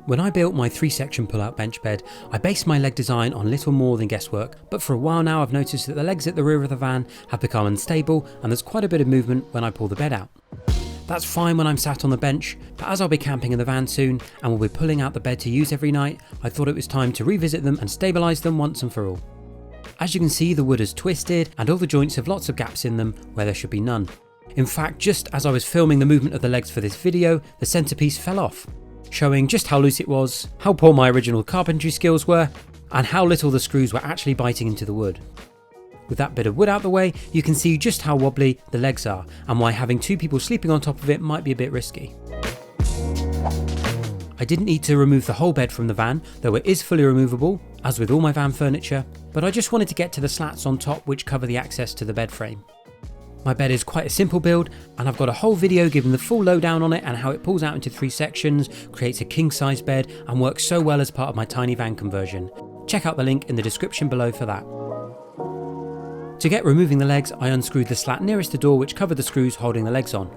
When I built my 3-section pull-out bench bed, I based my leg design on little more than guesswork, but for a while now I've noticed that the legs at the rear of the van have become unstable and there's quite a bit of movement when I pull the bed out. That's fine when I'm sat on the bench, but as I'll be camping in the van soon and will be pulling out the bed to use every night, I thought it was time to revisit them and stabilise them once and for all. As you can see, the wood is twisted and all the joints have lots of gaps in them where there should be none. In fact, just as I was filming the movement of the legs for this video, the centrepiece fell off, showing just how loose it was, how poor my original carpentry skills were, and how little the screws were actually biting into the wood. With that bit of wood out the way, you can see just how wobbly the legs are and why having 2 people sleeping on top of it might be a bit risky. I didn't need to remove the whole bed from the van, though it is fully removable, as with all my van furniture, but I just wanted to get to the slats on top which cover the access to the bed frame. My bed is quite a simple build, and I've got a whole video giving the full lowdown on it and how it pulls out into 3 sections, creates a king size bed and works so well as part of my tiny van conversion. Check out the link in the description below for that. To get removing the legs, I unscrewed the slat nearest the door which covered the screws holding the legs on.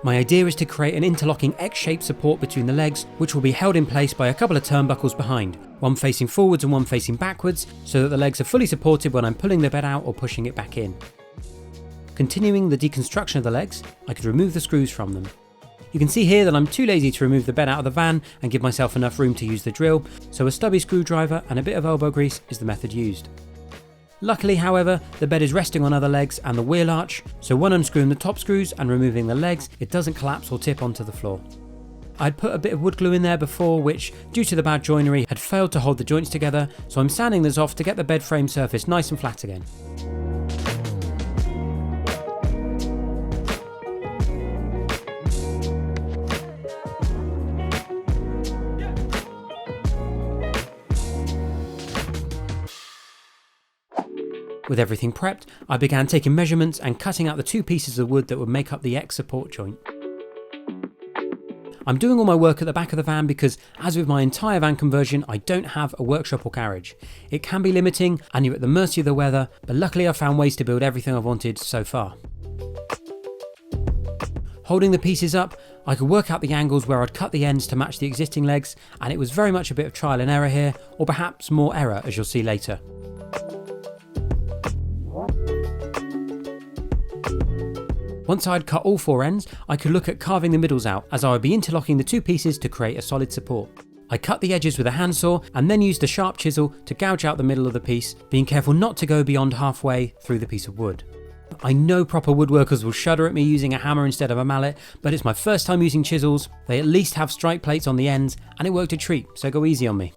My idea is to create an interlocking X-shaped support between the legs which will be held in place by a couple of turnbuckles behind, one facing forwards and one facing backwards, so that the legs are fully supported when I'm pulling the bed out or pushing it back in. Continuing the deconstruction of the legs, I could remove the screws from them. You can see here that I'm too lazy to remove the bed out of the van and give myself enough room to use the drill, so a stubby screwdriver and a bit of elbow grease is the method used. Luckily, however, the bed is resting on other legs and the wheel arch, so when unscrewing the top screws and removing the legs, it doesn't collapse or tip onto the floor. I'd put a bit of wood glue in there before, which, due to the bad joinery, had failed to hold the joints together, so I'm sanding this off to get the bed frame surface nice and flat again. With everything prepped, I began taking measurements and cutting out the 2 pieces of wood that would make up the X support joint. I'm doing all my work at the back of the van because, as with my entire van conversion, I don't have a workshop or garage. It can be limiting and you're at the mercy of the weather, but luckily I've found ways to build everything I've wanted so far. Holding the pieces up, I could work out the angles where I'd cut the ends to match the existing legs, and it was very much a bit of trial and error here, or perhaps more error as you'll see later. Once I'd cut all 4 ends, I could look at carving the middles out, as I would be interlocking the 2 pieces to create a solid support. I cut the edges with a handsaw and then used a sharp chisel to gouge out the middle of the piece, being careful not to go beyond halfway through the piece of wood. I know proper woodworkers will shudder at me using a hammer instead of a mallet, but it's my first time using chisels. They at least have strike plates on the ends and it worked a treat, so go easy on me.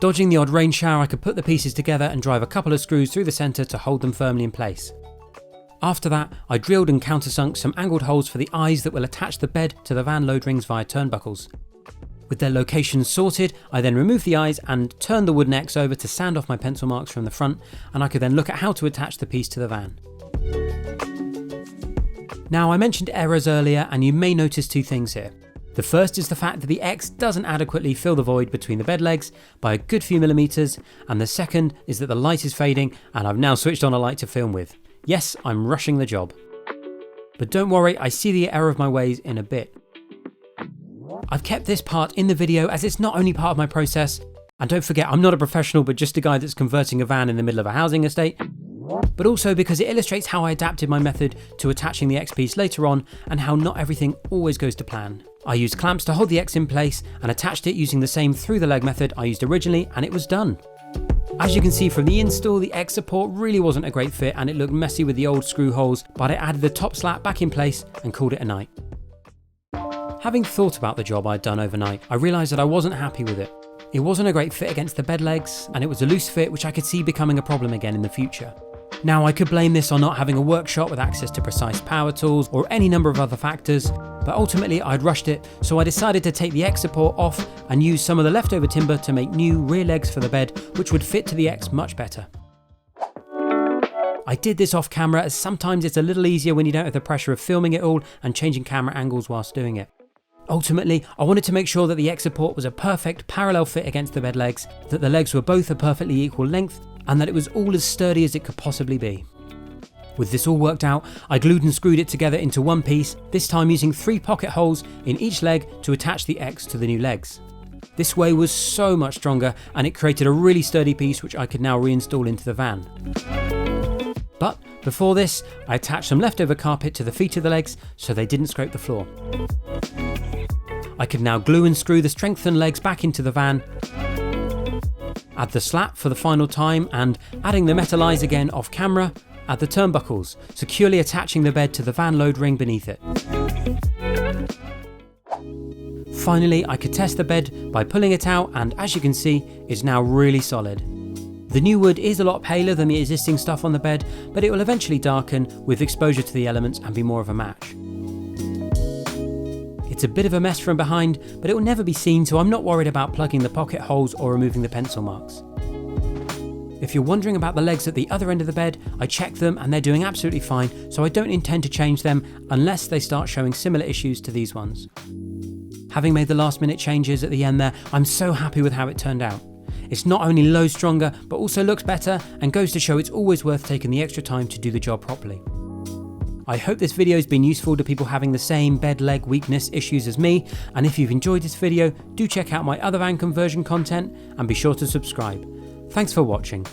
Dodging the odd rain shower, I could put the pieces together and drive a couple of screws through the centre to hold them firmly in place. After that, I drilled and countersunk some angled holes for the eyes that will attach the bed to the van load rings via turnbuckles. With their locations sorted, I then removed the eyes and turned the wood necks over to sand off my pencil marks from the front, and I could then look at how to attach the piece to the van. Now, I mentioned errors earlier and you may notice 2 things here. The first is the fact that the X doesn't adequately fill the void between the bed legs by a good few millimetres, and the second is that the light is fading and I've now switched on a light to film with. Yes, I'm rushing the job. But don't worry, I see the error of my ways in a bit. I've kept this part in the video as it's not only part of my process, and don't forget I'm not a professional but just a guy that's converting a van in the middle of a housing estate, but also because it illustrates how I adapted my method to attaching the X piece later on and how not everything always goes to plan. I used clamps to hold the X in place and attached it using the same through the leg method I used originally, and it was done. As you can see from the install, the X support really wasn't a great fit and it looked messy with the old screw holes, but I added the top slat back in place and called it a night. Having thought about the job I'd done overnight, I realised that I wasn't happy with it. It wasn't a great fit against the bed legs, and it was a loose fit which I could see becoming a problem again in the future. Now, I could blame this on not having a workshop with access to precise power tools or any number of other factors, but ultimately I'd rushed it, so I decided to take the X support off and use some of the leftover timber to make new rear legs for the bed which would fit to the X much better. I did this off camera as sometimes it's a little easier when you don't have the pressure of filming it all and changing camera angles whilst doing it. Ultimately, I wanted to make sure that the X support was a perfect parallel fit against the bed legs, that the legs were both a perfectly equal length, and that it was all as sturdy as it could possibly be. With this all worked out, I glued and screwed it together into one piece, this time using 3 pocket holes in each leg to attach the X to the new legs. This way was so much stronger and it created a really sturdy piece which I could now reinstall into the van. But before this, I attached some leftover carpet to the feet of the legs so they didn't scrape the floor. I could now glue and screw the strengthened legs back into the van, add the slat for the final time, and adding the metalise again off camera, add the turnbuckles, securely attaching the bed to the van load ring beneath it. Finally, I could test the bed by pulling it out, and as you can see, it's now really solid. The new wood is a lot paler than the existing stuff on the bed, but it will eventually darken with exposure to the elements and be more of a match. It's a bit of a mess from behind, but it will never be seen, so I'm not worried about plugging the pocket holes or removing the pencil marks. If you're wondering about the legs at the other end of the bed, I checked them and they're doing absolutely fine, so I don't intend to change them unless they start showing similar issues to these ones. Having made the last minute changes at the end there, I'm so happy with how it turned out. It's not only loads stronger, but also looks better and goes to show it's always worth taking the extra time to do the job properly. I hope this video has been useful to people having the same bed leg weakness issues as me, and if you've enjoyed this video, do check out my other van conversion content and be sure to subscribe. Thanks for watching.